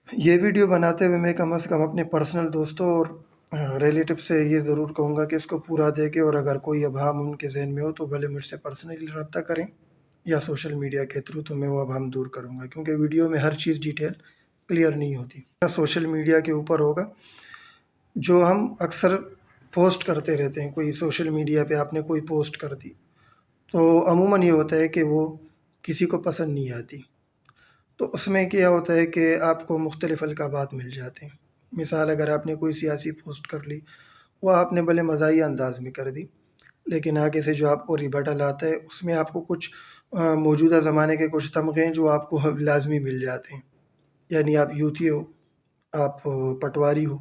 یہ ویڈیو بناتے ہوئے میں کم از کم اپنے پرسنل دوستوں اور ریلیٹو سے یہ ضرور کہوں گا کہ اس کو پورا دیکھیں، اور اگر کوئی ابہام ان کے ذہن میں ہو تو بھلے مجھ سے پرسنلی رابطہ کریں یا سوشل میڈیا کے تھرو، تو میں وہ ابہام دور کروں گا، کیونکہ ویڈیو میں ہر چیز ڈیٹیل کلیئر نہیں ہوتی۔ سوشل میڈیا کے اوپر ہوگا جو ہم اکثر پوسٹ کرتے رہتے ہیں، کوئی سوشل میڈیا پہ آپ نے کوئی پوسٹ کر دی تو عموماً یہ ہوتا ہے کہ وہ کسی کو پسند نہیں آتی، تو اس میں کیا ہوتا ہے کہ آپ کو مختلف القابات مل جاتے ہیں۔ مثال اگر آپ نے کوئی سیاسی پوسٹ کر لی، وہ آپ نے بھلے مزاحیہ انداز میں کر دی، لیکن آگے سے جو آپ کو ریبٹل آتا ہے اس میں آپ کو کچھ موجودہ زمانے کے کچھ تمغے ہیں جو آپ کو لازمی مل جاتے ہیں، یعنی آپ یوتھی ہو، آپ پٹواری ہو،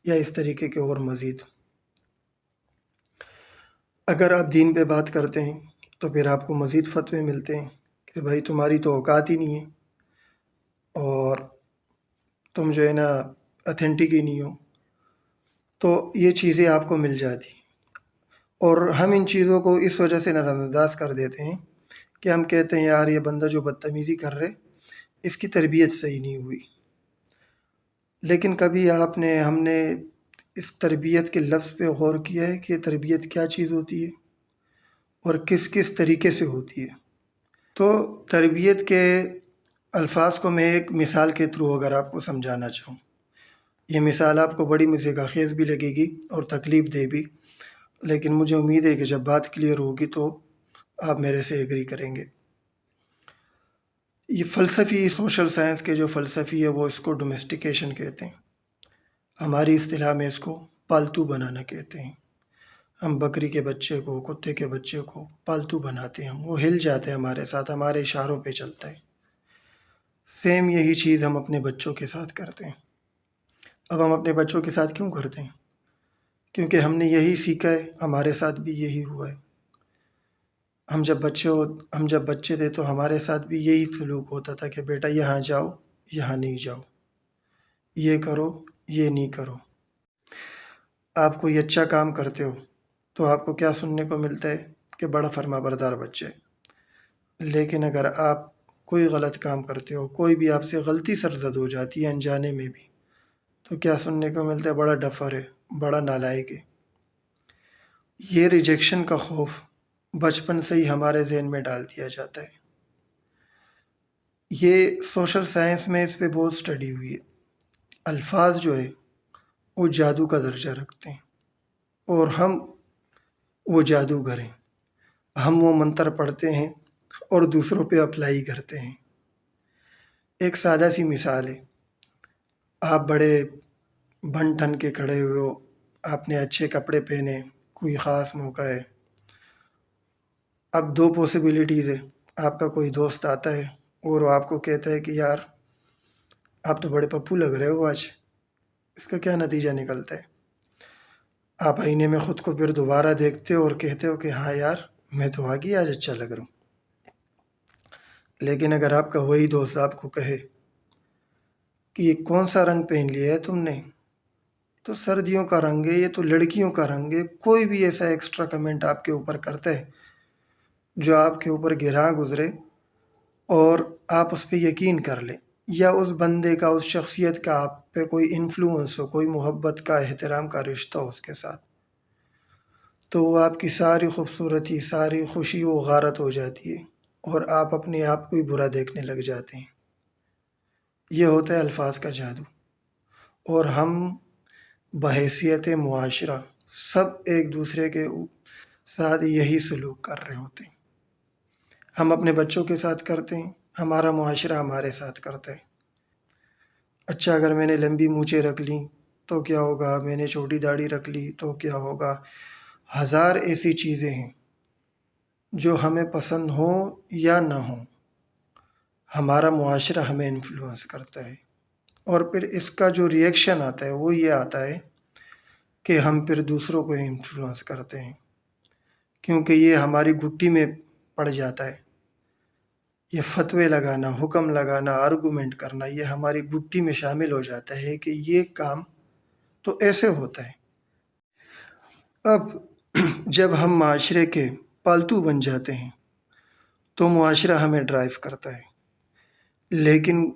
یا اس طریقے کے اور مزید۔ اگر آپ دین پہ بات کرتے ہیں تو پھر آپ کو مزید فتوے ملتے ہیں کہ بھائی تمہاری تو اوقات ہی نہیں ہے، اور تم جو ہے نا اتھینٹک ہی نہیں ہو، تو یہ چیزیں آپ کو مل جاتی ہیں۔ اور ہم ان چیزوں کو اس وجہ سے نظر انداز کر دیتے ہیں کہ ہم کہتے ہیں یار یہ بندہ جو بدتمیزی کر رہے، اس کی تربیت صحیح نہیں ہوئی۔ لیکن کبھی ہم نے اس تربیت کے لفظ پہ غور کیا ہے کہ تربیت کیا چیز ہوتی ہے اور کس کس طریقے سے ہوتی ہے؟ تو تربیت کے الفاظ کو میں ایک مثال کے تھرو اگر آپ کو سمجھانا چاہوں، یہ مثال آپ کو بڑی مزے کا خیز بھی لگے گی اور تکلیف دے بھی، لیکن مجھے امید ہے کہ جب بات کلیئر ہوگی تو آپ میرے سے ایگری کریں گے۔ یہ فلسفی سوشل سائنس کے جو فلسفی ہے وہ اس کو ڈومیسٹیکیشن کہتے ہیں، ہماری اصطلاح میں اس کو پالتو بنانا کہتے ہیں۔ ہم بکری کے بچے کو، کتے کے بچے کو پالتو بناتے ہیں، وہ ہل جاتے ہیں ہمارے ساتھ، ہمارے اشاروں پہ چلتا ہے۔ سیم یہی چیز ہم اپنے بچوں کے ساتھ کرتے ہیں۔ اب ہم اپنے بچوں کے ساتھ کیوں کرتے ہیں؟ کیونکہ ہم نے یہی سیکھا ہے، ہمارے ساتھ بھی یہی ہوا ہے۔ ہم جب بچے تھے تو ہمارے ساتھ بھی یہی سلوک ہوتا تھا کہ بیٹا یہاں جاؤ، یہاں نہیں جاؤ، یہ کرو، یہ نہیں کرو۔ آپ کوئی اچھا کام کرتے ہو تو آپ کو کیا سننے کو ملتا ہے کہ بڑا فرما بردار بچے، لیکن اگر آپ کوئی غلط کام کرتے ہو، کوئی بھی آپ سے غلطی سرزد ہو جاتی ہے انجانے میں بھی، تو کیا سننے کو ملتا ہے؟ بڑا ڈفر ہے، بڑا نالائق ہے۔ یہ ریجیکشن کا خوف بچپن سے ہی ہمارے ذہن میں ڈال دیا جاتا ہے۔ یہ سوشل سائنس میں اس پہ بہت سٹڈی ہوئی ہے۔ الفاظ جو ہے وہ جادو کا درجہ رکھتے ہیں، اور ہم وہ جادوگر ہیں۔ ہم وہ منتر پڑھتے ہیں اور دوسروں پہ اپلائی کرتے ہیں۔ ایک سادہ سی مثال ہے، آپ بڑے بن ٹھن کے کھڑے ہوئے ہو، آپ نے اچھے کپڑے پہنے، کوئی خاص موقع ہے۔ اب دو پاسبلٹیز ہے، آپ کا کوئی دوست آتا ہے اور وہ آپ کو کہتا ہے کہ یار آپ تو بڑے پپو لگ رہے ہو آج۔ اس کا کیا نتیجہ نکلتا ہے؟ آپ آئینے میں خود کو پھر دوبارہ دیکھتے ہو اور کہتے ہو کہ ہاں یار میں تو آگے آج اچھا لگ رہا ہوں۔ لیکن اگر آپ کا وہی دوست آپ کو کہے کہ یہ کون سا رنگ پہن لیا ہے تم نے، تو سردیوں کا رنگ ہے، یہ تو لڑکیوں کا رنگ ہے، کوئی بھی ایسا ایکسٹرا کمنٹ آپ کے اوپر کرتا ہے جو آپ کے اوپر گراں گزرے اور آپ اس پہ یقین کر لیں، یا اس بندے کا، اس شخصیت کا آپ پہ کوئی انفلوئنس ہو، کوئی محبت کا، احترام کا رشتہ ہو اس کے ساتھ، تو وہ آپ کی ساری خوبصورتی، ساری خوشی وہ غارت ہو جاتی ہے اور آپ اپنے آپ کو ہی برا دیکھنے لگ جاتے ہیں۔ یہ ہوتا ہے الفاظ کا جادو، اور ہم بحیثیت معاشرہ سب ایک دوسرے کے ساتھ یہی سلوک کر رہے ہوتے ہیں۔ ہم اپنے بچوں کے ساتھ کرتے ہیں، ہمارا معاشرہ ہمارے ساتھ کرتا ہے۔ اچھا اگر میں نے لمبی مونچھیں رکھ لیں تو کیا ہوگا، میں نے چھوٹی داڑھی رکھ لی تو کیا ہوگا۔ ہزار ایسی چیزیں ہیں جو ہمیں پسند ہوں یا نہ ہوں، ہمارا معاشرہ ہمیں انفلوئنس کرتا ہے، اور پھر اس کا جو ریئیکشن آتا ہے وہ یہ آتا ہے کہ ہم پھر دوسروں کو انفلوئنس کرتے ہیں، کیونکہ یہ ہماری گٹی میں پڑ جاتا ہے۔ یہ فتوے لگانا، حکم لگانا، آرگومنٹ کرنا، یہ ہماری گٹی میں شامل ہو جاتا ہے کہ یہ کام تو ایسے ہوتا ہے۔ اب جب ہم معاشرے کے پالتو بن جاتے ہیں تو معاشرہ ہمیں ڈرائیو کرتا ہے، لیکن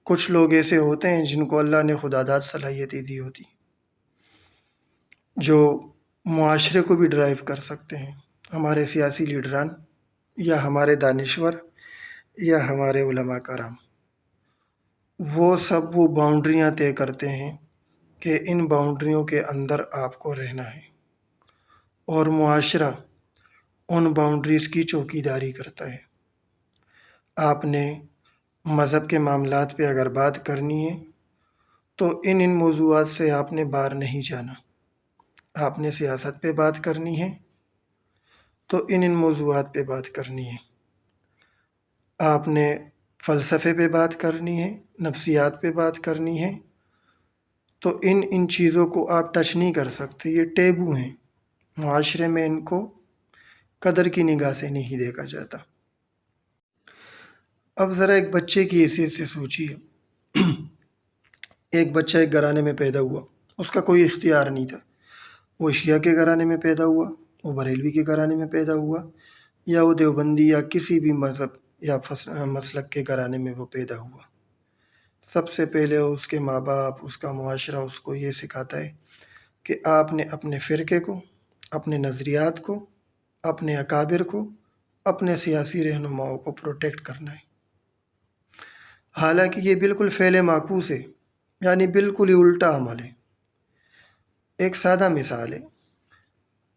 کچھ لوگ ایسے ہوتے ہیں جن کو اللہ نے خدا داد صلاحیتیں دی ہوتی، جو معاشرے کو بھی ڈرائیو کر سکتے ہیں، ہمارے سیاسی لیڈران یا ہمارے دانشور یا ہمارے علماء کرام، وہ سب وہ باؤنڈریاں طے کرتے ہیں کہ ان باؤنڈریوں کے اندر آپ کو رہنا ہے، اور معاشرہ ان باؤنڈریز کی چوکیداری کرتا ہے۔ آپ نے مذہب کے معاملات پہ اگر بات کرنی ہے تو ان موضوعات سے آپ نے باہر نہیں جانا۔ آپ نے سیاست پہ بات کرنی ہے تو ان موضوعات پہ بات کرنی ہے۔ آپ نے فلسفے پہ بات کرنی ہے، نفسیات پہ بات کرنی ہے، تو ان چیزوں کو آپ ٹچ نہیں کر سکتے، یہ ٹیبو ہیں، معاشرے میں ان کو قدر کی نگاہ سے نہیں دیکھا جاتا۔ اب ذرا ایک بچے کی حیثیت سے سوچیے، ایک بچہ ایک گھرانے میں پیدا ہوا، اس کا کوئی اختیار نہیں تھا، وہ شیعہ کے گھرانے میں پیدا ہوا، وہ بریلوی کے گھرانے میں پیدا ہوا، یا وہ دیوبندی یا کسی بھی مذہب یا مسلک کے گھرانے میں وہ پیدا ہوا۔ سب سے پہلے اس کے ماں باپ، اس کا معاشرہ اس کو یہ سکھاتا ہے کہ آپ نے اپنے فرقے کو، اپنے نظریات کو، اپنے اکابر کو، اپنے سیاسی رہنماؤں کو پروٹیکٹ کرنا ہے۔ حالانکہ یہ بالکل فعل معکوس ہے، یعنی بالکل ہی الٹا عمل ہے۔ ایک سادہ مثال ہے،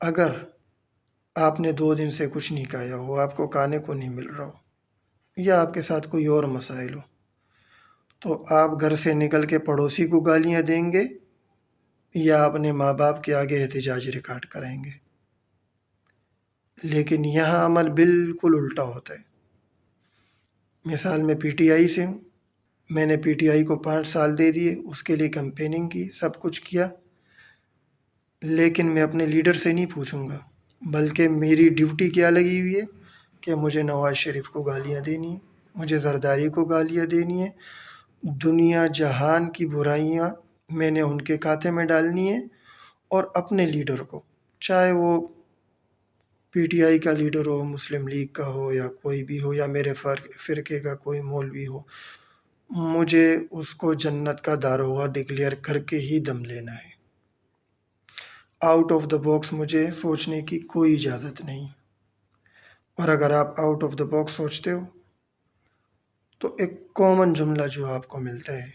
اگر آپ نے 2 دن سے کچھ نہیں کھایا ہو، آپ کو کھانے کو نہیں مل رہا ہو، یا آپ کے ساتھ کوئی اور مسائل ہو، تو آپ گھر سے نکل کے پڑوسی کو گالیاں دیں گے یا اپنے ماں باپ کے آگے احتجاج ریکارڈ کرائیں گے؟ لیکن یہاں عمل بالکل الٹا ہوتا ہے۔ مثال میں پی ٹی آئی سے ہوں، میں نے پی ٹی آئی کو 5 سال دے دیے، اس کے لیے کمپیننگ کی، سب کچھ کیا، لیکن میں اپنے لیڈر سے نہیں پوچھوں گا، بلکہ میری ڈیوٹی کیا لگی ہوئی ہے کہ مجھے نواز شریف کو گالیاں دینی ہیں، مجھے زرداری کو گالیاں دینی ہیں، دنیا جہان کی برائیاں میں نے ان کے کھاتے میں ڈالنی ہے، اور اپنے لیڈر کو، چاہے وہ پی ٹی آئی کا لیڈر ہو، مسلم لیگ کا ہو، یا کوئی بھی ہو، یا میرے فرقے کا کوئی مولوی ہو، مجھے اس کو جنت کا داروغہ ڈکلیئر کر کے ہی دم لینا ہے۔ آؤٹ آف دا باکس مجھے سوچنے کی کوئی اجازت نہیں۔ اور اگر آپ آؤٹ آف دا باکس سوچتے ہو تو ایک کامن جملہ جو آپ کو ملتا ہے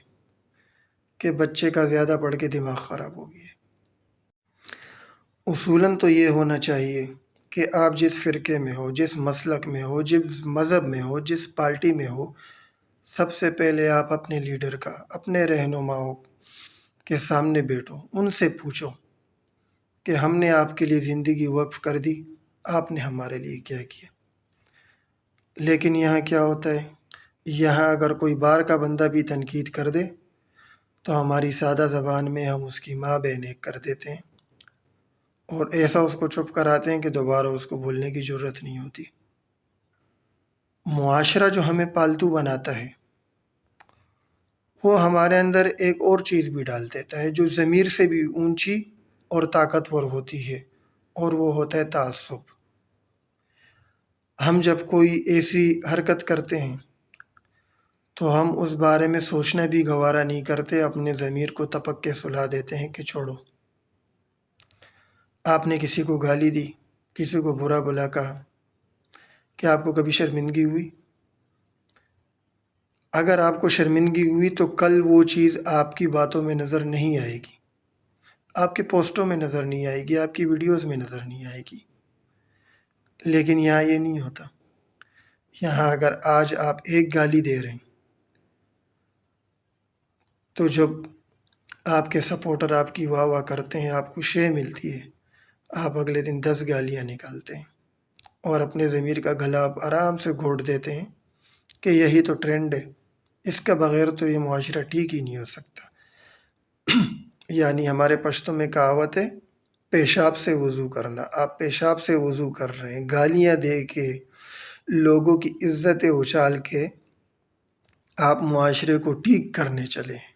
کہ بچے کا زیادہ پڑھ کے دماغ خراب ہو گیا۔ اصولاً تو یہ ہونا چاہیے کہ آپ جس فرقے میں ہو، جس مسلک میں ہو، جس مذہب میں ہو، جس پارٹی میں ہو، سب سے پہلے آپ اپنے لیڈر کا، اپنے رہنماؤں کے سامنے بیٹھو، ان سے پوچھو کہ ہم نے آپ کے لیے زندگی وقف کر دی، آپ نے ہمارے لیے کیا کیا۔ لیکن یہاں کیا ہوتا ہے، یہاں اگر کوئی باہر کا بندہ بھی تنقید کر دے تو ہماری سادہ زبان میں ہم اس کی ماں بہن ایک کر دیتے ہیں، اور ایسا اس کو چپ کراتے ہیں کہ دوبارہ اس کو بولنے کی ضرورت نہیں ہوتی۔ معاشرہ جو ہمیں پالتو بناتا ہے، وہ ہمارے اندر ایک اور چیز بھی ڈال دیتا ہے جو ضمیر سے بھی اونچی اور طاقتور ہوتی ہے، اور وہ ہوتا ہے تعصب۔ ہم جب کوئی ایسی حرکت کرتے ہیں تو ہم اس بارے میں سوچنا بھی گوارا نہیں کرتے، اپنے ضمیر کو تپک کے سلا دیتے ہیں کہ چھوڑو۔ آپ نے کسی کو گالی دی، کسی کو برا بلا کہا، کیا آپ کو کبھی شرمندگی ہوئی؟ اگر آپ کو شرمندگی ہوئی تو کل وہ چیز آپ کی باتوں میں نظر نہیں آئے گی، آپ کے پوسٹوں میں نظر نہیں آئے گی، آپ کی ویڈیوز میں نظر نہیں آئے گی۔ لیکن یہاں یہ نہیں ہوتا۔ یہاں اگر آج آپ ایک گالی دے رہے ہیں تو جب آپ کے سپورٹر آپ کی واہ واہ کرتے ہیں، آپ کو شے ملتی ہے، آپ اگلے دن 10 گالیاں نکالتے ہیں، اور اپنے ضمیر کا گلا آپ آرام سے گھونٹ دیتے ہیں کہ یہی تو ٹرینڈ ہے، اس کا بغیر تو یہ معاشرہ ٹھیک ہی نہیں ہو سکتا۔ یعنی ہمارے پشتوں میں کہاوت ہے، پیشاب سے وضو کرنا۔ آپ پیشاب سے وضو کر رہے ہیں، گالیاں دے کے، لوگوں کی عزتیں اچھال کے آپ معاشرے کو ٹھیک کرنے چلے ہیں۔